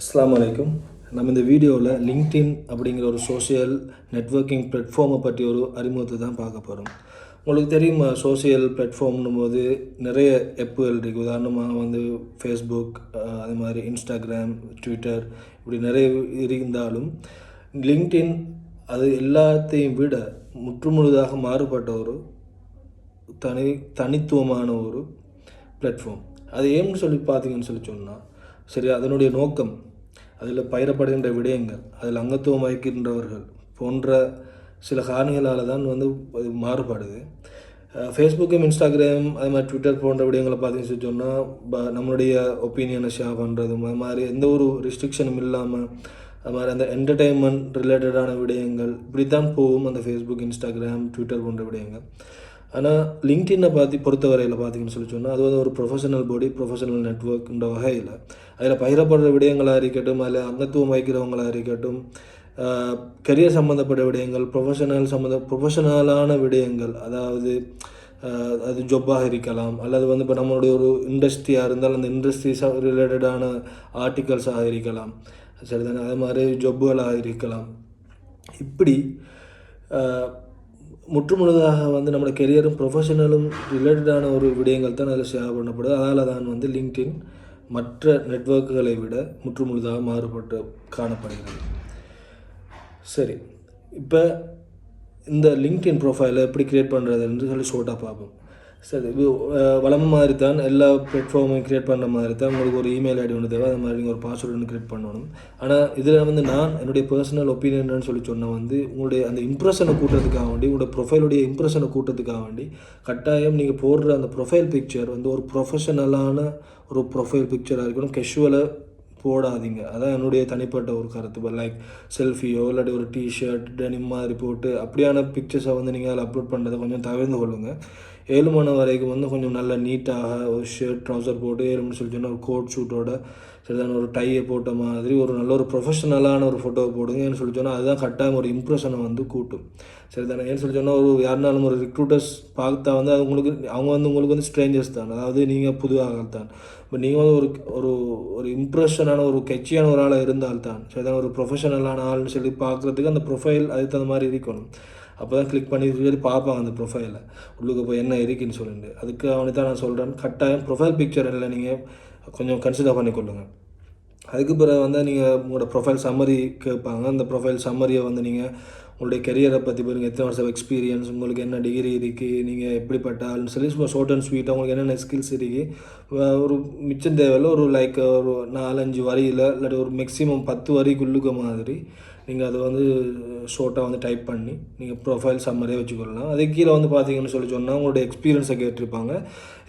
அஸ்ஸலாமு அலைக்கும். நம்ம இந்த வீடியோவில் லிங்க்டின் அப்படிங்கிற ஒரு சோஷியல் நெட்வொர்க்கிங் பிளாட்ஃபார்மை பற்றி ஒரு அறிமுகத்தை தான் பார்க்க போகிறோம். உங்களுக்கு தெரியுமா, சோஷியல் பிளாட்ஃபார்ம்னும் போது நிறைய ஆப்புகள் இருக்குது. உதாரணமாக வந்து ஃபேஸ்புக், அது மாதிரி இன்ஸ்டாகிராம், ட்விட்டர், இப்படி நிறைய இருந்தாலும் லிங்க்டின் அது எல்லாத்தையும் விட முற்றுமுழுதாக மாறுபட்ட ஒரு தனித்துவமான ஒரு பிளாட்ஃபார்ம். அது ஏன்னு சொல்லி பார்த்தீங்கன்னு சொன்னால், சரி, அதனுடைய நோக்கம், அதில் பயிரப்படுகின்ற விடயங்கள், அதில் அங்கத்துவம் வகிக்கின்றவர்கள் போன்ற சில காரணிகளால் தான் வந்து அது மாறுபடுது. ஃபேஸ்புக்கும் இன்ஸ்டாகிராம் அது மாதிரி ட்விட்டர் போன்ற விடயங்களை பார்த்தீங்கன்னு சொன்னால் நம்மளுடைய ஒப்பீனியனை ஷேர் பண்ணுறதும், அது மாதிரி எந்த ஒரு ரெஸ்ட்ரிக்ஷனும் இல்லாமல் அது மாதிரி அந்த என்டர்டெயின்மெண்ட் ரிலேட்டடான விடயங்கள் இப்படி தான் போகும் அந்த ஃபேஸ்புக், இன்ஸ்டாகிராம், ட்விட்டர் போன்ற விடயங்கள். ஆனால் லிங்க்டின்னை பொறுத்தவரையில் பார்த்தீங்கன்னு சொன்னால் அது வந்து ஒரு ப்ரொஃபஷனல் பாடி, ப்ரொஃபஷனல் நெட்வொர்க்ன்ற வகையில் அதில் பகிரப்படுற விடயங்களாக இருக்கட்டும், அதில் அங்கத்துவம் வைக்கிறவங்களாக இருக்கட்டும், கரியர் சம்மந்தப்பட்ட விடயங்கள், ப்ரொஃபஷனலான விடயங்கள், அதாவது அது ஜொப்பாக இருக்கலாம், அல்லது வந்து இப்போ நம்மளுடைய ஒரு இண்டஸ்ட்ரியாக இருந்தால் அந்த இண்டஸ்ட்ரீஸ் ரிலேட்டடான ஆர்டிகல்ஸாக இருக்கலாம், சரிதானே, அது மாதிரி ஜொப்புகளாக இருக்கலாம். இப்படி முற்றுமுழுதாக வந்து நம்மளோட கெரியரும் ப்ரொஃபஷனலும் ரிலேட்டடான ஒரு விடயங்கள் தான் அதில் ஷேர் பண்ணப்படுது. அதனால் தான் வந்து லிங்க்டின் மற்ற நெட்வொர்க்குகளை விட முற்றுமுழுதாக மாறுபட்டு காணப்படுகிறது. சரி, இப்போ இந்த லிங்க்டின் ப்ரொஃபைலை எப்படி க்ரியேட் பண்ணுறதுன்னு சொல்லி ஷோர்ட்டாக பார்ப்போம். சரி, இது வளம் மாதிரி தான் எல்லா பிளாட்ஃபார்மையும் க்ரியேட் பண்ணுற மாதிரி தான் உங்களுக்கு ஒரு இமெயில் ஐடி ஒன்று தேவை, அது மாதிரி நீங்கள் ஒரு பாஸ்வேர்டு ஒன்று க்ரியேட் பண்ணணும். ஆனால் இதில் வந்து நான் என்னுடைய பர்சனல் ஒப்பீனியன்னு சொல்லி சொன்னால் வந்து உங்களுடைய அந்த இம்ப்ரெஷனை கூட்டுறதுக்காக வேண்டி, உங்களுடைய ப்ரொஃபைலுடைய இம்ப்ரெஷனை கூட்டுறதுக்காக வேண்டி கட்டாயம் நீங்கள் போடுற அந்த ப்ரொஃபைல் பிக்சர் வந்து ஒரு ப்ரொஃபஷனலான ஒரு ப்ரொஃபைல் பிக்சராக இருக்கணும். கேஷுவலாக போடாதீங்க. அதான் என்னுடைய தனிப்பட்ட ஒரு கருத்து. லைக் செல்ஃபியோ இல்லாட்டி ஒரு டிஷர்ட், டெனிம் மாதிரி போட்டு அப்படியான பிக்சர்ஸை வந்து நீங்கள் அதில் அப்லோட் பண்ணுறதை கொஞ்சம் தவிர்த்து கொள்ளுங்கள். 7 மணி வரைக்கும் வந்து கொஞ்சம் நல்ல நீட்டாக ஒரு ஷர்ட், ட்ரௌசர் போட்டு 7 மணி சொல்லி சொன்னால் ஒரு கோட் ஷூட்டோட சரிதான ஒரு டையை போட்ட மாதிரி ஒரு நல்ல ஒரு ப்ரொஃபஷனலான ஒரு ஃபோட்டோவை போடுங்க. ஏன்னு சொல்லி சொன்னால் அதுதான் கட்டாயம் ஒரு இம்ப்ரெஷனை வந்து கூட்டும், சரிதானே. ஏன்னு சொல்லி சொன்னால் ஒரு யாருனாலும் ஒரு ரிக்ரூட்டர்ஸ் பார்த்தா வந்து அது அவங்க வந்து உங்களுக்கு வந்து ஸ்ட்ரேஞ்சர்ஸ் தான், அதாவது நீங்கள் புது ஆள் தான். இப்போ நீங்கள் வந்து ஒரு ஒரு இம்ப்ரெஷனான ஒரு கெச்சியான ஒரு ஆளாக இருந்தால்தான், சரிதான, ஒரு ப்ரொஃபஷனலான ஆள்னு சொல்லி பார்க்குறதுக்கு அந்த ப்ரொஃபைல் அதுக்கு தகுந்த மாதிரி இருக்கணும். அப்போ தான் கிளிக் பண்ணி சொல்லி பார்ப்பாங்க அந்த ப்ரொஃபைலை, உள்ளுக்கு போய் என்ன இருக்குன்னு சொல்லிட்டு. அதுக்கு அவனை தான் நான் சொல்கிறேன், கட்டாயம் ப்ரொஃபைல் பிக்சர் இல்லை நீங்கள் கொஞ்சம் கன்சிடர் பண்ணிக்கொள்ளுங்கள். அதுக்கு பிறகு வந்து நீங்கள் உங்களோட ப்ரொஃபைல் சம்மரி கேட்பாங்க. அந்த ப்ரொஃபைல் சம்மரியை வந்து நீங்கள் உங்களுடைய கெரியரை பற்றி பாருங்கள், எத்தனை வருஷம் எக்ஸ்பீரியன்ஸ், உங்களுக்கு என்ன டிகிரி இருக்குது, நீங்கள் எப்படிப்பட்ட ஆள்னு சொல்லி ஷார்ட் அண்ட் ஸ்வீட்டாக உங்களுக்கு என்னென்ன ஸ்கில்ஸ் இருக்குது, ஒரு மிச்சம் தேவையில்ல, ஒரு லைக் ஒரு 4-5 வரியில் இல்லாட்டி ஒரு மேக்ஸிமம் 10 வரிக்குள்ளுக்க மாதிரி நீங்கள் அதை வந்து ஷார்ட்டாக வந்து டைப் பண்ணி நீங்கள் ப்ரொஃபைல் சம்மரியாக வச்சுக்கொள்ளலாம். அதுக்கு கீழே வந்து பார்த்தீங்கன்னு சொல்லி சொன்னால் உங்களுடைய எக்ஸ்பீரியன்ஸை கேட்டிருப்பாங்க.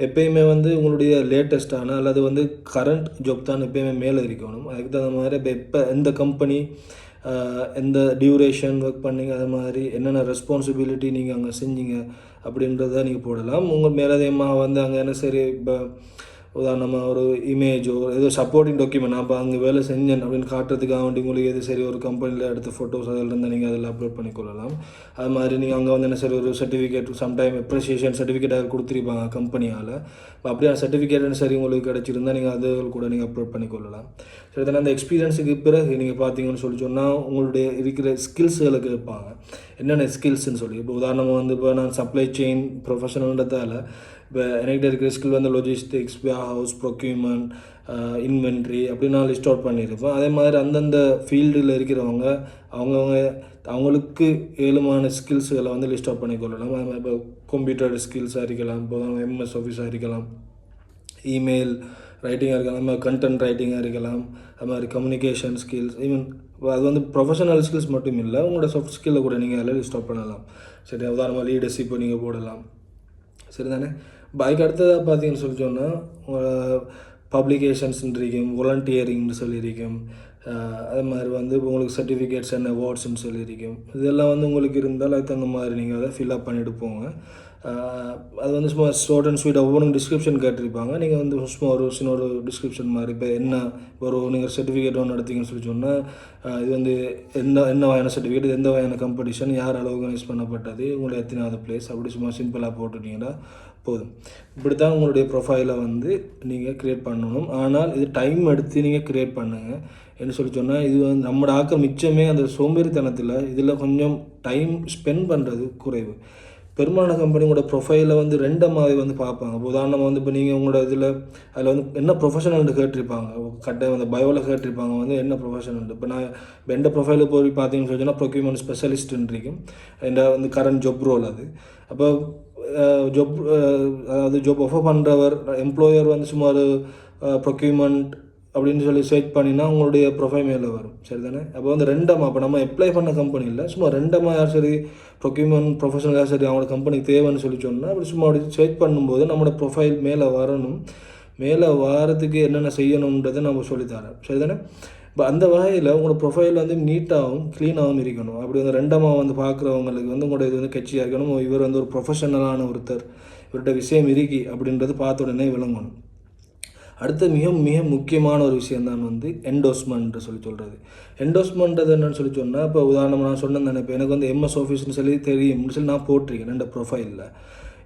எப்போயுமே வந்து உங்களுடைய லேட்டஸ்ட்டான அல்லது வந்து கரண்ட் ஜாப் தான் எப்போயுமே மேலே இருக்கணும். அதுக்கு தகுந்த மாதிரி இப்போ எந்த கம்பெனி, எந்த டியூரேஷன் ஒர்க் பண்ணிங்க, அது மாதிரி என்னென்ன ரெஸ்பான்சிபிலிட்டி நீங்கள் அங்கே செஞ்சீங்க அப்படின்றத நீங்கள் போடலாம். உங்கள் மேலதிகமாக வந்து அங்கே என்ன சரி, இப்போ உதாரணமாக ஒரு இமேஜோ ஏதோ சப்போர்ட்டிங் டாக்குமெண்ட் நான் இப்போ அங்கே வேலை செஞ்சேன் அப்படின்னு காட்டுறதுக்காக வேண்டி உங்களுக்கு எது சரி ஒரு கம்பெனியில் எடுத்த ஃபோட்டோஸ் அதில் இருந்தால் நீங்கள் அதில் அப்லோட் பண்ணிக்கொள்ளலாம். அது மாதிரி நீங்கள் அங்கே வந்து என்ன சரி ஒரு சர்டிஃபிகேட், சம்டைம் அப்ரிசியேஷன் சர்டிஃபிகேட்டாக கொடுத்துருப்பாங்க கம்பெனியால். இப்போ அப்படியே சர்டிஃபிகேட் சரி உங்களுக்கு கிடச்சிருந்தால் நீங்கள் அது கூட நீங்கள் அப்லோட் பண்ணிக்கொள்ளலாம். சரி தானே. அந்த எக்ஸ்பீரியன்ஸுக்கு பிறகு நீங்கள் பார்த்தீங்கன்னு சொல்லி சொன்னால் உங்களுடைய இருக்கிற ஸ்கில்ஸுகளை கேட்பாங்க, என்னென்ன ஸ்கில்ஸ்ன்னு சொல்லி. இப்போ உதாரணமாக வந்து இப்போ நான் சப்ளை செயின் ப்ரொஃபஷனல்ன்றதால இப்போ என்கிட்ட இருக்கிற ஸ்கில் வந்து லொஜிஸ்டிக்ஸ், ஹவுஸ், ப்ரொக்யூர்மெண்ட், இன்வென்ட்ரி அப்படின்னு நான் லிஸ்ட் அவுட் பண்ணியிருப்பேன். அதே மாதிரி அந்தந்த ஃபீல்டில் இருக்கிறவங்க அவங்களுக்கு ஏழுமான ஸ்கில்ஸுகளை வந்து லிஸ்ட் அவுட் பண்ணிக்கொள்ளலாம். அது மாதிரி இப்போ கம்ப்யூட்டர் ஸ்கில்ஸாக இருக்கலாம், இப்போ எம்எஸ் ஆஃபீஸாக இருக்கலாம், இமெயில் ரைட்டிங்காக இருக்கலாம், கண்டென்ட் ரைட்டிங்காக இருக்கலாம், அது மாதிரி கம்யூனிகேஷன் ஸ்கில்ஸ், ஈவன் அது வந்து ப்ரொஃபஷனல் ஸ்கில்ஸ் மட்டும் இல்லை, உங்களோட சாஃப்ட் ஸ்கில்லை கூட நீங்கள் அதில் லிஸ்ட் அவுட் பண்ணலாம். சரி, உதாரணமாக லீடர்ஷிப்பை நீங்கள் போடலாம், சரி தானே. அதுக்கு அடுத்ததாக பார்த்தீங்கன்னு சொல்லி சொன்னால் பப்ளிகேஷன்ஸ் இருக்கும், வாலண்டியரிங்னு சொல்லியிருக்கும், அது மாதிரி வந்து இப்போ உங்களுக்கு சர்டிஃபிகேட்ஸ் அண்ட் அவார்ட்ஸ்ன்னு சொல்லியிருக்கும். இதெல்லாம் வந்து உங்களுக்கு இருந்தால் அதுக்கு தகுந்த மாதிரி நீங்கள் அதை ஃபில்அப் பண்ணிட்டு போங்க. அது வந்து சும்மா ஷார்ட் அண்ட் ஸ்வீட் ஒவ்வொன்றும் டிஸ்கிரிப்ஷன் கேட்டிருப்பாங்க. நீங்கள் வந்து சும்மா ஒரு சின்ன ஒரு டிஸ்கிரிப்ஷன் மாதிரி இப்போ என்ன ஒரு நீங்கள் சர்டிஃபிகேட் ஒன்று எடுத்தீங்கன்னு சொல்லி சொன்னால் இது வந்து என்ன வகையான சர்டிஃபிகேட், இது எந்த வகையான காம்படிஷன், யாரால் ஆர்கனைஸ் பண்ணப்பட்டது, உங்களுடைய எத்தனாவது பிளேஸ், அப்படி சும்மா சிம்பிளாக போட்டுட்டீங்கன்னா போதும். இப்படி தான் உங்களுடைய ப்ரொஃபைலை வந்து நீங்கள் க்ரியேட் பண்ணணும். ஆனால் இது டைம் எடுத்து நீங்கள் க்ரியேட் பண்ணுங்கள். என்ன சொல்லி சொன்னால் இது வந்து நம்மளோட ஆக்கம் மிச்சமே அந்த சோம்பேறித்தனத்தில் இதில் கொஞ்சம் டைம் ஸ்பெண்ட் பண்ணுறது குறைவு. பெரும்பாலான கம்பெனியோட ப்ரொஃபைலை வந்து ரெண்டமாகவே வந்து பார்ப்பாங்க. உதாரணமாக வந்து இப்போ நீங்கள் உங்களோட இதில் அதில் வந்து என்ன ப்ரொஃபஷனல்னு கேட்டிருப்பாங்க. கட்டாயம் அந்த பயோவில் கேட்டிருப்பாங்க வந்து என்ன ப்ரொஃபஷனல். இப்போ நான் இப்போ எந்த ப்ரொஃபைலில் போய் பார்த்தீங்கன்னு சொன்னால் ப்ரொக்யூர்மெண்ட் ஸ்பெஷலிஸ்ட்டுன்னு இருக்கும். எந்த வந்து கரண்ட் ஜாப் ரோல் அது. அப்போ ஜாப் அதாவது ஜாப் ஆஃபர் பண்ணுறவர் எம்ப்ளாயர் வந்து சுமார் ப்ரொக்யூர்மெண்ட் அப்படின்னு சொல்லி சர்ச் பண்ணினா உங்களுடைய ப்ரொஃபைல் மேலே வரும். சரி தானே? அப்போ வந்து ரெண்டமாக இப்போ நம்ம அப்ளை பண்ண கம்பெனி இல்லை, சும்மா ரெண்டமாக யார் சரி ப்ரொக்யூர்மெண்ட் ப்ரொஃபஷனல் யார் சரி அவங்களோட கம்பெனிக்கு தேவைன்னு சொல்லி சொன்னால் அப்படி சும்மா அப்படி சர்ச் பண்ணும்போது நம்மளோட ப்ரொஃபைல் மேலே வரணும். மேலே வாரத்துக்கு என்னென்ன செய்யணுன்றதை நம்ம சொல்லித்தரேன். சரி தானே? இப்போ அந்த வகையில் உங்களோட ப்ரொஃபைல் வந்து நீட்டாகவும் க்ளீனாகவும் இருக்கணும். அப்படி வந்து ரெண்டமாக வந்து பார்க்குறவங்களுக்கு வந்து உங்களோட இது வந்து கட்சியாக இருக்கணும். இவர் வந்து ஒரு ப்ரொஃபஷனலான ஒருத்தர், இவர்கிட்ட விஷயம் இருக்கி அப்படின்றது பார்த்த உடனே விளங்கணும். அடுத்த மிக மிக முக்கியமான ஒரு விஷயந்தான் வந்து என்டோஸ்மெண்ட்டு சொல்கிறது. என்டோஸ்மெண்ட்டு என்னென்னு சொல்லி சொன்னால் இப்போ உதாரணமாக நான் சொன்னேன் தானே, இப்போ எனக்கு வந்து எம்எஸ் ஆஃபீஸ்னு சொல்லி தெரியும்னு சொல்லி நான் போட்டிருக்கேன் இந்த ப்ரொஃபைலில்.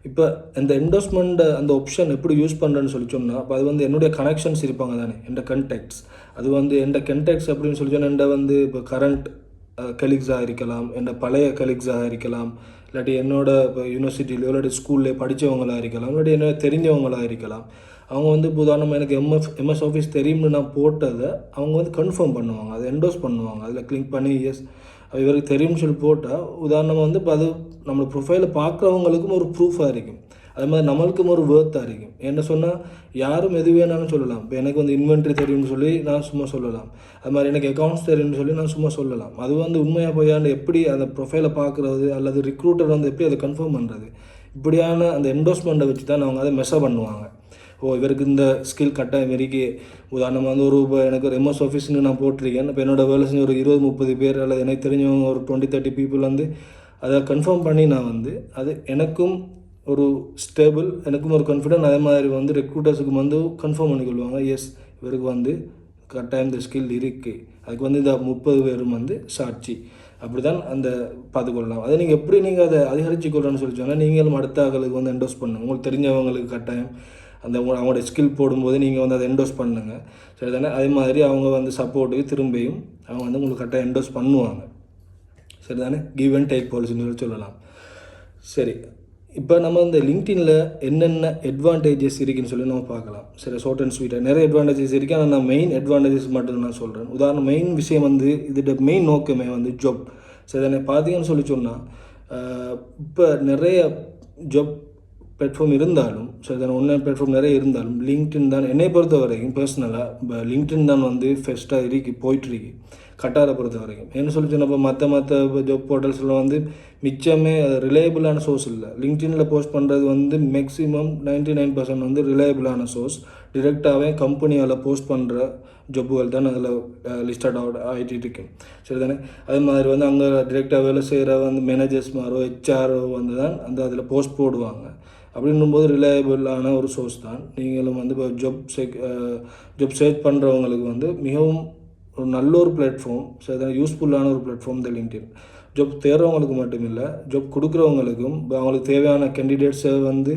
இப்போ இந்த என்டோஸ்மெண்ட்டை அந்த ஆப்ஷன் எப்படி யூஸ் பண்ணுறேன்னு சொல்லி சொன்னால் இப்போ அது வந்து என்னுடைய கனெக்ஷன்ஸ் இருப்பாங்க தானே, எந்த கண்டெக்ட்ஸ், அது வந்து எந்த கண்டெக்ட்ஸ் அப்படின்னு சொல்லி சொன்னால் எந்த வந்து இப்போ கரண்ட் கலீக்ஸாக இருக்கலாம், எந்த பழைய கலீக்ஸாக இருக்கலாம், இல்லாட்டி என்னோட இப்போ யூனிவர்சிட்டியிலையோ இல்லாட்டி ஸ்கூல்லேயே படித்தவங்களாக இருக்கலாம், இல்லாட்டி என்ன தெரிஞ்சவங்களாக இருக்கலாம். அவங்க வந்து இப்போ உதாரணமாக எனக்கு எம்எஸ் ஆஃபீஸ் தெரியும்னு நான் போட்டதை அவங்க வந்து கன்ஃபார்ம் பண்ணுவாங்க, அதை என்டோஸ் பண்ணுவாங்க. அதில் கிளிக் பண்ணி எஸ் இவருக்கு தெரியும்னு சொல்லி போட்டால் உதாரணமாக வந்து இப்போ அது நம்ம ப்ரொஃபைலை பார்க்குறவங்களுக்கும் ஒரு ப்ரூஃபாக இருக்கும். அது மாதிரி நம்மளுக்கும் ஒரு வேர்த்தாக இருக்கும். என்ன சொன்னால் யாரும் எது வேணாலும் சொல்லலாம். இப்போ எனக்கு வந்து இன்வென்ட்ரி தெரியும்னு சொல்லி நான் சும்மா சொல்லலாம். அது மாதிரி எனக்கு அக்கௌண்ட்ஸ் தெரியும்னு சொல்லி நான் சும்மா சொல்லலாம். அது வந்து உண்மையாக போயாண்டு எப்படி அந்த ப்ரொஃபைலை பார்க்குறது அல்லது ரிக்ரூட்டர் வந்து எப்படி அதை கன்ஃபார்ம் பண்ணுறது, இப்படியான அந்த என்டோஸ்மெண்ட்டை வச்சு தான் அவங்க அதை மெஷர் பண்ணுவாங்க. இவருக்கு இந்த ஸ்கில் கட்டாயம் இருக்கு. உதாரணமாக வந்து ஒரு எனக்கு ஒரு எம்எஸ் ஆஃபீஸ்னு நான் போட்டிருக்கேன். இப்போ என்னோடய வேலை செஞ்ச ஒரு 20-30 பேர் அல்லது எனக்கு தெரிஞ்சவங்க ஒரு 20-30 பீப்புள் வந்து அதை கன்ஃபார்ம் பண்ணி நான் வந்து அது எனக்கும் ஒரு ஸ்டேபிள், எனக்கும் ஒரு கான்ஃபிடென்ட். அதே மாதிரி வந்து ரெக்ரூட்டர்ஸுக்கு வந்து கன்ஃபார்ம் பண்ணிக்கொள்வாங்க, எஸ் இவருக்கு வந்து கட்டாயம் இந்த ஸ்கில் இருக்குது. அதுக்கு வந்து இந்த 30 பேரும் வந்து சாட்சி. அப்படி தான் அந்த பார்த்துக்கொள்ளலாம். அதை நீங்கள் எப்படி நீங்கள் அதை அதிகரிச்சுக்கொள்ளணும்னு சொல்லி சொன்னால் நீங்களும் அடுத்த ஆளுக்கு வந்து என்டோஸ் பண்ணுங்கள். உங்களுக்கு தெரிஞ்சவங்களுக்கு கட்டாயம் அந்த அவங்களோட ஸ்கில் போடும்போது நீங்கள் வந்து அதை என்டோஸ் பண்ணுங்கள். சரி தானே? அதே மாதிரி அவங்க வந்து சப்போர்ட்டுக்கு திரும்பியும் அவங்க வந்து உங்களுக்கு கரெக்டாக என்டோஸ் பண்ணுவாங்க. சரி தானே? கிவ் அண்ட் டேக் பாலிசின்னு சொல்லலாம். சரி, இப்போ நம்ம இந்த லிங்க்டினில் என்னென்ன அட்வான்டேஜஸ் இருக்குன்னு சொல்லி நம்ம பார்க்கலாம். சரி, ஷார்ட் அண்ட் ஸ்வீட்டாக நிறைய அட்வான்டேஜஸ் இருக்குது. ஆனால் நான் மெயின் அட்வான்டேஜஸ் மட்டும் நான் சொல்கிறேன். உதாரணம் மெயின் விஷயம் வந்து இதோட மெயின் நோக்கமே வந்து ஜாப். சரி தானே? பார்த்தீங்கன்னு சொல்லி சொன்னால் இப்போ நிறைய ஜாப் பிளாட்ஃபார்ம் இருந்தாலும் சரி தானே, ஆன்லைன் பிளாட்ஃபார்ம் நிறைய இருந்தாலும் லிங்க்டின் தான் என்னை பொறுத்த வரைக்கும் பர்சனலாக இப்போ லிங்க்டின் தான் வந்து ஃபெஸ்ட்டாக போயிட்டுருக்கு கட்டாரை பொறுத்த வரைக்கும். என்ன சொல்லி சொன்னப்போ மற்ற ஜாப் போர்ட்டல்ஸில் வந்து மிச்சமே ரிலையபிளான சோர்ஸ் இல்லை. லிங்க்டினில் போஸ்ட் பண்ணுறது வந்து மேக்ஸிமம் 99% வந்து ரிலையபிளான சோர்ஸ். டிரெக்டாகவே கம்பெனியால் போஸ்ட் பண்ணுற ஜாப்புகள் தான் அதில் லிஸ்டட் ஆகிட்டு இருக்கு. சரி தானே? அதே மாதிரி வந்து அங்கே டிரெக்டாக வேலை செய்கிற வந்து மேனேஜர்ஸ் மாரோ ஹெச்ஆரோ வந்து தான் அந்த அதில் போஸ்ட் போடுவாங்க. அப்படின்னும்போது ரிலையபிளான ஒரு சோர்ஸ் தான். நீங்களும் வந்து இப்போ ஜாப் சர்ச் பண்ணுறவங்களுக்கு வந்து மிகவும் ஒரு நல்ல ஒரு பிளாட்ஃபார்ம், சரி தானே, யூஸ்ஃபுல்லான ஒரு பிளாட்ஃபார்ம் இந்த லிங்க்டின். ஜாப் தேடுறவங்களுக்கு மட்டும் இல்லை, ஜாப் கொடுக்குறவங்களுக்கும் அவங்களுக்கு தேவையான கேண்டிடேட்ஸை வந்து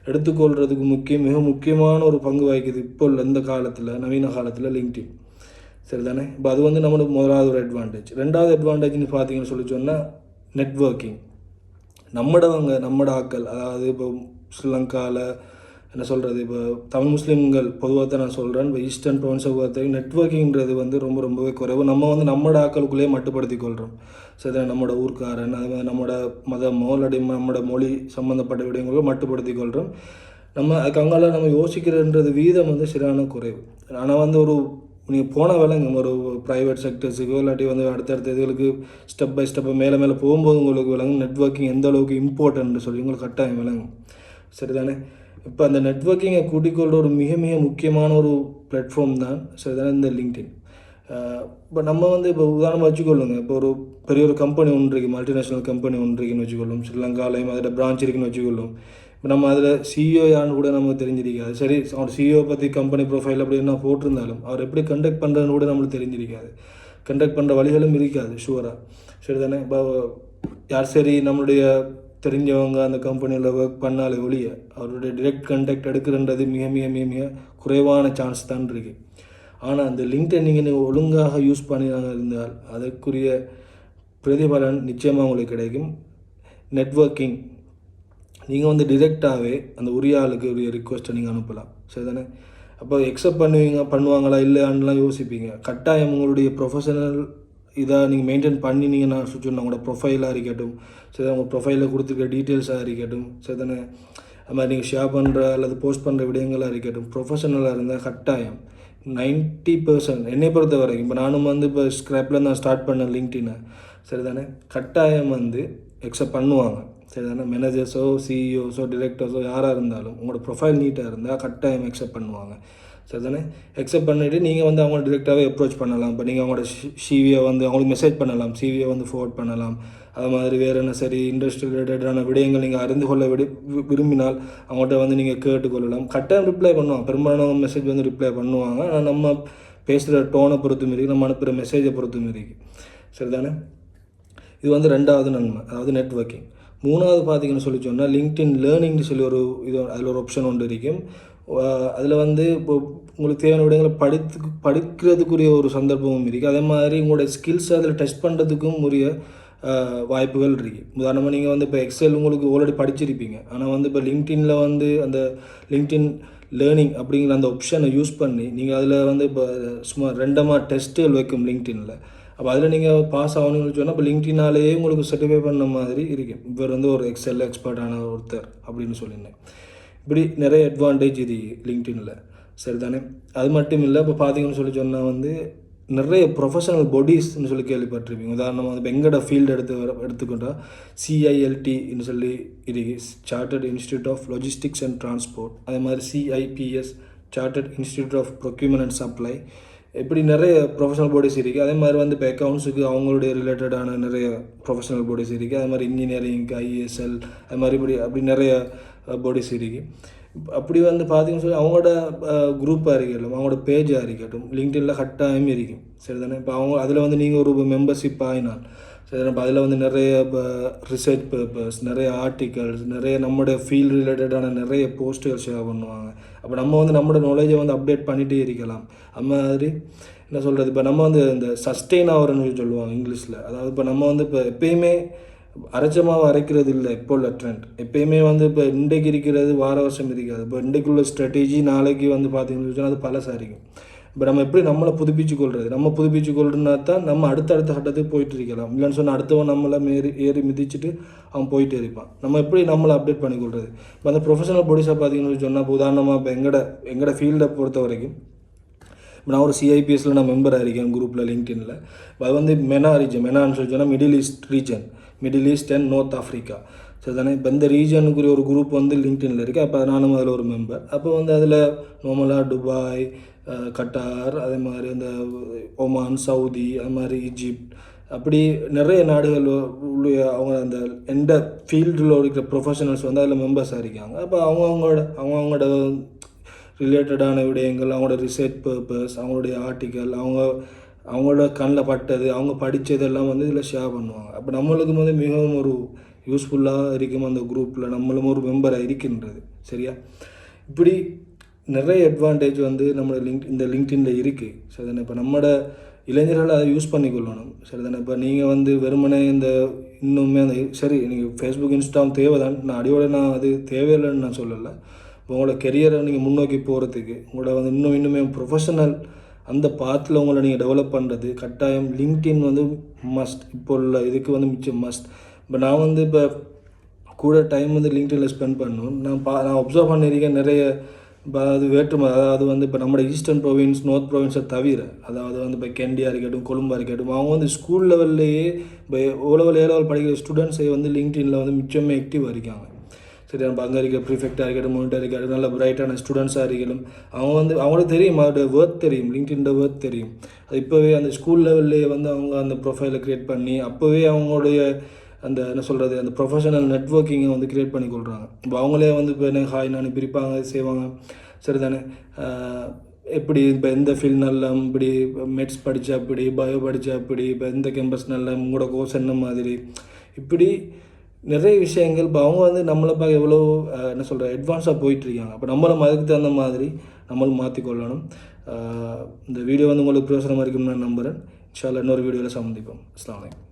எடுத்துக்கொள்கிறதுக்கு மிக முக்கியமான ஒரு பங்கு வகிக்குது இப்போ உள்ள இந்த காலத்தில், நவீன காலத்தில் லிங்க்டின். சரி தானே? இப்போ அது வந்து நம்மளுக்கு முதலாவது ஒரு அட்வான்டேஜ். ரெண்டாவது அட்வான்டேஜ்னு பார்த்தீங்கன்னு சொல்லி சொன்னால் நெட்வொர்க்கிங். நம்மட ஆக்கள், அதாவது இப்போ ஸ்ரீலங்காவில் என்ன சொல்கிறது, இப்போ தமிழ் முஸ்லீம்கள் பொதுவாக தான் நான் சொல்கிறேன். இப்போ ஈஸ்டர்ன் ப்ரொவின்ஸை பொறுத்த நெட்வொர்க்கிங்கிறது வந்து ரொம்பவே குறைவு. நம்ம வந்து நம்மட ஆக்களுக்குள்ளேயே மட்டுப்படுத்தி கொள்கிறோம். சரி, நம்மளோட ஊர்க்காரன், அது மாதிரி நம்மளோட மதமோ இல்லாட்டி நம்மளோட மொழி சம்மந்தப்பட்ட விடயங்களும் மட்டுப்படுத்தி கொள்கிறோம். அதுக்கு அங்கால நம்ம யோசிக்கிறன்றது வீதம் வந்து சரியான குறைவு. ஆனால் வந்து ஒரு நீங்கள் போன விலங்கு ஒரு ப்ரைவேட் செக்டர்ஸுக்கோ இல்லாட்டி வந்து அடுத்தடுத்த இதுகளுக்கு ஸ்டெப் பை ஸ்டெப்பை மேலே போகும்போது உங்களுக்கு விளங்கும் நெட்வொர்க்கிங் எந்த அளவுக்கு இம்பார்ட்டன்ட்னு சொல்லி உங்களுக்கு கட்டாயம் விளங்கும். சரி தானே? இப்போ அந்த நெட்வொர்க்கிங்கை கூட்டிக்கொள்கிற ஒரு மிக முக்கியமான ஒரு பிளாட்ஃபார்ம் தான் சரி தானே இந்த லிங்க்டின். இப்போ நம்ம வந்து இப்போ உதாரணமாக வச்சுக்கொள்ளுங்க, இப்போ ஒரு பெரிய ஒரு கம்பெனி ஒன்று இருக்குது, மல்டிநேஷ்னல் கம்பெனி ஒன்று இருக்குன்னு வச்சுக்கொள்ளும், ஸ்ரீலங்காலையும் அதில் பிரான்ச் இருக்குன்னு வச்சுக்கொள்ளும். இப்போ நம்ம அதில் சிஇஓ யான்னு கூட நமக்கு தெரிஞ்சிருக்காது. சரி, அவர் சிஇஓ பற்றி கம்பெனி ப்ரொஃபைல் அப்படி என்ன போட்டிருந்தாலும் அவர் எப்படி கண்டக்ட் பண்ணுறதுன்னு கூட நம்மளுக்கு தெரிஞ்சிருக்காது. கண்டக்ட் பண்ணுற வழிகளும் இருக்காது ஷுவராக. சரி தானே? இப்போ யார் சரி நம்மளுடைய தெரிஞ்சவங்க அந்த கம்பெனியில் ஒர்க் பண்ணாலே ஒழிய அவருடைய டிரெக்ட் கண்டக்ட் எடுக்கிறன்றது மிக மிக மிக மிக குறைவான சான்ஸ் தான் இருக்குது. ஆனால் அந்த லிங்க்டை நீங்கள் ஒழுங்காக யூஸ் பண்ணினாங்க இருந்தால் அதற்குரிய பிரதிபலன் நிச்சயமாக உங்களுக்கு கிடைக்கும். நெட்வொர்க்கிங் நீங்கள் வந்து டிரெக்டாகவே அந்த உரிய ஆளுக்கு உரிய ரிக்வெஸ்ட்டை நீங்கள் அனுப்பலாம். சரி தானே? அப்போ எக்ஸப்ட் பண்ணுவாங்களா இல்லையான்லாம் யோசிப்பீங்க. கட்டாயம் உங்களுடைய ப்ரொஃபஷனல் இதாக நீங்கள் மெயின்டைன் பண்ணி நான் சொன்ன உங்களோட ப்ரொஃபைலாக இருக்கட்டும், சரி உங்கள் ப்ரொஃபைலில் கொடுத்துருக்க டீட்டெயில்ஸாக இருக்கட்டும், சரி தானே, அது மாதிரி நீங்கள் ஷேர் பண்ணுற அல்லது போஸ்ட் பண்ணுற விடயங்களாக இருக்கட்டும், ப்ரொஃபஷனலாக இருந்தால் கட்டாயம் 90% என்னை பொறுத்த வரைக்கும், இப்போ நானும் வந்து இப்போ ஸ்க்ராப்பில் நான் ஸ்டார்ட் பண்ண லிங்க்டினை, சரி தானே, கட்டாயம் வந்து எக்ஸப்ட் பண்ணுவாங்க. சரி தானே? மேனேஜர்ஸோ சிஇஓஸோ டிரெக்டர்ஸோ யாராக இருந்தாலும் உங்களோட ப்ரொஃபைல் நீட்டாக இருந்தால் கட்டாயம் எக்ஸப்ட் பண்ணுவாங்க. சரி தானே? எக்ஸப்ட் பண்ணிவிட்டு நீங்கள் வந்து அவங்கள டிரெக்டாகவே அப்ரோச் பண்ணலாம். இப்போ நீங்கள் அவங்களோட சிவியை வந்து அவங்களுக்கு மெசேஜ் பண்ணலாம், சிவியை வந்து ஃபார்வர்ட் பண்ணலாம். அது மாதிரி வேறு என்ன சரி இண்டஸ்ட்ரி ரிலேட்டடான விடயங்கள் நீங்கள் அறிந்து கொள்ள விரும்பினால் அவங்கள்ட்ட வந்து நீங்கள் கேட்டுக்கொள்ளலாம். கட்டாயம் ரிப்ளை பண்ணுவாங்க. பெரும்பாலான மெசேஜ் வந்து ரிப்ளை பண்ணுவாங்க. ஆனால் நம்ம பேசுகிற டோனை பொறுத்து மாரி, நம்ம அனுப்புகிற மெசேஜை பொறுத்து மாரி. சரி தானே? இது வந்து 2வது நன்மை, அதாவது நெட்வொர்க்கிங். 3வது பார்த்தீங்கன்னு சொல்லி சொன்னால் லிங்க்டின் லேர்னிங்னு சொல்லி ஒரு இது, அதில் ஒரு ஆப்ஷன் ஒன்று இருக்கும். அதில் வந்து இப்போ உங்களுக்கு தேவையான விடயங்களை படிக்கிறதுக்குரிய ஒரு சந்தர்ப்பமும் இருக்குது. அதே மாதிரி உங்களுடைய ஸ்கில்ஸ் அதில் டெஸ்ட் பண்ணுறதுக்கும் உரிய வாய்ப்புகள் இருக்குது. உதாரணமாக நீங்கள் வந்து இப்போ எக்ஸல் உங்களுக்கு ஆல்ரெடி படிச்சிருப்பீங்க. ஆனால் வந்து இப்போ லிங்க்டின்ல வந்து அந்த லிங்க்டின் லேர்னிங் அப்படிங்கிற அந்த ஆப்ஷனை யூஸ் பண்ணி நீங்கள் அதில் வந்து இப்போ சும்மா ரெண்டமாக டெஸ்ட்டுகள் வைக்கும் லிங்க்டின்ல. அப்போ அதில் நீங்கள் பாஸ் ஆகணும்னு சொன்னால் இப்போ லிங்க்டினாலேயே உங்களுக்கு சர்டிஃபை பண்ண மாதிரி இருக்கும். இவர் வந்து ஒரு எக்ஸல் எக்ஸ்பர்ட்டான ஒருத்தர் அப்படின்னு சொல்லியிருந்தேன். இப்படி நிறைய அட்வான்டேஜ் இது லிங்க்டினில். சரி தானே? அது மட்டும் இல்லை, இப்போ பார்த்தீங்கன்னு சொல்லி சொன்னால் வந்து நிறைய ப்ரொஃபஷனல் பாடிஸ்ன்னு சொல்லி கேள்விப்பட்டிருப்பீங்க. உதாரணமாக இப்போ எங்கட ஃபீல்டு எடுத்துக்கிட்டால் CILTன்னு சொல்லி இருக்கு, Chartered Institute of Logistics and Transport. அதே மாதிரி CIPS, Chartered Institute of Procurement and Supply. இப்படி நிறைய ப்ரொஃபஷனல் பாடிஸ் இருக்குது. அதே மாதிரி வந்து இப்போ அக்கௌண்ட்ஸுக்கு அவங்களுடைய ரிலேட்டடான நிறைய ப்ரொஃபஷனல் பாடிஸ் இருக்குது. அதே மாதிரி இன்ஜினியரிங், ISL, அது மாதிரி அப்படி நிறைய பாடிஸ் இருக்குது. அப்படி வந்து பார்த்தீங்கன்னு சொல்லி அவங்களோட குரூப்பாக இருக்கட்டும், அவங்களோட பேஜாக இருக்கட்டும், லிங்க்டின்ல கட்டாயம் இருக்கும். சரி தானே? இப்போ அவங்க அதில் வந்து நீங்கள் ஒரு மெம்பர்ஷிப் ஆகினால் சரி தானே, இப்போ அதில் வந்து நிறைய இப்போ ரிசர்ச் பேப்பர்ஸ், நிறைய ஆர்டிகல்ஸ், நிறைய நம்மளோட ஃபீல்டு ரிலேட்டடான நிறைய போஸ்ட்டுகள் ஷேர் பண்ணுவாங்க. அப்போ நம்ம வந்து நம்மளோட நாலேஜை வந்து அப்டேட் பண்ணிகிட்டே இருக்கலாம். அது மாதிரி என்ன சொல்கிறது, இப்போ நம்ம வந்து இந்த சஸ்டெயின் ஆகிறன்னு சொல்லுவாங்க இங்கிலீஷில். அதாவது இப்போ நம்ம வந்து இப்போ எப்பயுமே அரைச்சமாக அரைக்கிறது இல்லை. இப்போ உள்ள ட்ரெண்ட் எப்பயுமே வந்து இப்போ இன்றைக்கு இருக்கிறது வார வருஷம் இருக்காது. இப்போ இன்றைக்குள்ள ஸ்ட்ராட்டஜி நாளைக்கு வந்து பார்த்தீங்கன்னு சொன்னால் அது பழசாக இருக்கும். இப்போ நம்ம எப்படி நம்மளை புதுப்பிச்சு கொள்வது, நம்ம புதுப்பிச்சு கொள்றதுனா தான் நம்ம அடுத்த கட்டத்துக்கு போயிட்டு இருக்கலாம். இல்லைன்னு சொன்னால் அடுத்தவன் நம்மளை ஏறி மிதிச்சுட்டு அவன் போயிட்டு இருப்பான். நம்ம எப்படி நம்மளை அப்டேட் பண்ணி கொள்வது. இப்போ அந்த ப்ரொஃபஷனல் பாடிஸாக பார்த்தீங்கன்னு சொன்னால் இப்போ உதாரணமாக இப்போ எங்களோட ஃபீல்டை பொறுத்த வரைக்கும் நான் ஒரு CIPSல நான் மெம்பராக இருக்கேன் குரூப்பில் லிங்க்டின்ல. அது வந்து மெனான்னு சொல்லி சொன்னால் Middle East and North Africa. சரி தானே? இப்போ இந்த ரீஜனுக்குரிய ஒரு குரூப் வந்து லிங்க்டின்ல இருக்குது. அப்போ நானும் அதில் ஒரு மெம்பர். அப்போ வந்து அதில் நார்மலாக துபாய், கட்டார், அதே மாதிரி அந்த ஒமான், சவுதி, அது மாதிரி ஈஜிப்ட், அப்படி நிறைய நாடுகள் உள்ள அவங்க அந்த எந்த ஃபீல்டில் இருக்கிற ப்ரொஃபஷனல்ஸ் வந்து அதில் மெம்பர்ஸாக இருக்காங்க. அப்போ அவங்களோட ரிலேட்டடான விடயங்கள், அவங்களோட ரிசர்ச் பர்பஸ், அவங்களுடைய ஆர்டிக்கல், அவங்களோட கண்ணில் பட்டது, அவங்க படித்ததெல்லாம் வந்து இதில் ஷேர் பண்ணுவாங்க. அப்போ நம்மளுக்கு வந்து மிகவும் ஒரு யூஸ்ஃபுல்லாக இருக்கும் அந்த குரூப்பில் நம்மளும் ஒரு மெம்பராக இருக்கின்றது. சரியா? இப்படி நிறைய அட்வான்டேஜ் வந்து நம்மளோட இந்த லிங்க்டின்ல இருக்குது. சரி தானே? இப்போ நம்மளோட இளைஞர்கள் அதை யூஸ் பண்ணிக்கொள்ளணும். சரி தானே? இப்போ நீங்கள் வந்து வெறுமனே இந்த இன்னுமே அந்த சரி நீங்கள் ஃபேஸ்புக், இன்ஸ்டாம் தேவை தான், நான் அது தேவையில்லைன்னு நான் சொல்லலை. இப்போ உங்களோட கெரியரை நீங்கள் முன்னோக்கி போகிறதுக்கு, உங்களோட வந்து இன்னுமே ப்ரொஃபஷனல் அந்த பாத்தில் உங்களை நீங்கள் டெவலப் பண்ணுறது கட்டாயம் லிங்க்டின் வந்து மஸ்ட். இப்போ உள்ள இதுக்கு வந்து மிச்சம் மஸ்ட். இப்போ நான் வந்து இப்போ கூட டைம் வந்து லிங்க்டின்ல ஸ்பெண்ட் பண்ணணும். நான் அப்சர்வ் பண்ணியிருக்கேன் நிறைய. இப்போ அது அதாவது வந்து இப்போ நம்ம ஈஸ்டர்ன் ப்ரொவின்ஸ், நார்த் ப்ரொவின்ஸை தவிர, அதாவது வந்து இப்போ கெண்டியாக இருக்கட்டும், கொழும்பாக இருக்கட்டும், அவங்க வந்து ஸ்கூல் லெவல்லையே இப்போ O level, A level படிக்கிற ஸ்டூடெண்ட்ஸை வந்து லிங்க்டின்ல வந்து மிச்சமே ஆக்டிவாக இருக்காங்க. சரி நம்ம அங்கே இருக்க ப்ரிஃபெக்டாக இருக்கட்டும் மோனிட்டாக இருக்கட்டும் நல்ல பிரைட்டான ஸ்டூடெண்ட்ஸாக இருக்கணும் அவங்க வந்து அவங்களுக்கு தெரியும் அதோட ஒர்த் தெரியும் லிங்க்டின் ஒர்த் தெரியும். அது இப்போவே அந்த ஸ்கூல் லெவல்லே வந்து அவங்க அந்த ப்ரொஃபைலை க்ரியேட் பண்ணி அப்போவே அவங்களுடைய அந்த என்ன சொல்கிறது அந்த ப்ரொஃபஷனல் நெட்வொர்க்கிங்கை வந்து க்ரியேட் பண்ணி கொள்கிறாங்க. இப்போ அவங்களே வந்து இப்போ என்ன ஹாய் நான் பிரிப்பாங்க செய்வாங்க சரி தானே. எப்படி இப்போ எந்த ஃபீல்ட் நல்லா இப்படி மெட்ஸ் படித்தா அப்படி பயோ படித்தா அப்படி இப்போ எந்த கேம்பஸ் நல்லா உங்களோட கோர்ஸ் என்ன மாதிரி இப்படி நிறைய விஷயங்கள். இப்போ அவங்க வந்து நம்மளை பார்க்க எவ்வளோ என்ன சொல்கிற அட்வான்ஸாக போயிட்டுருக்காங்க. அப்போ நம்மளும் அதுக்கு தகுந்த மாதிரி நம்மளும் மாற்றிக்கொள்ளணும். இந்த வீடியோ வந்து உங்களுக்கு பிரயோசனமாக இருக்குன்னு நான் நம்புகிறேன். இன்ஷா அல்லாஹ் இன்னொரு வீடியோவில் சந்திப்போம். அஸ்ஸலாமு அலைக்கும்.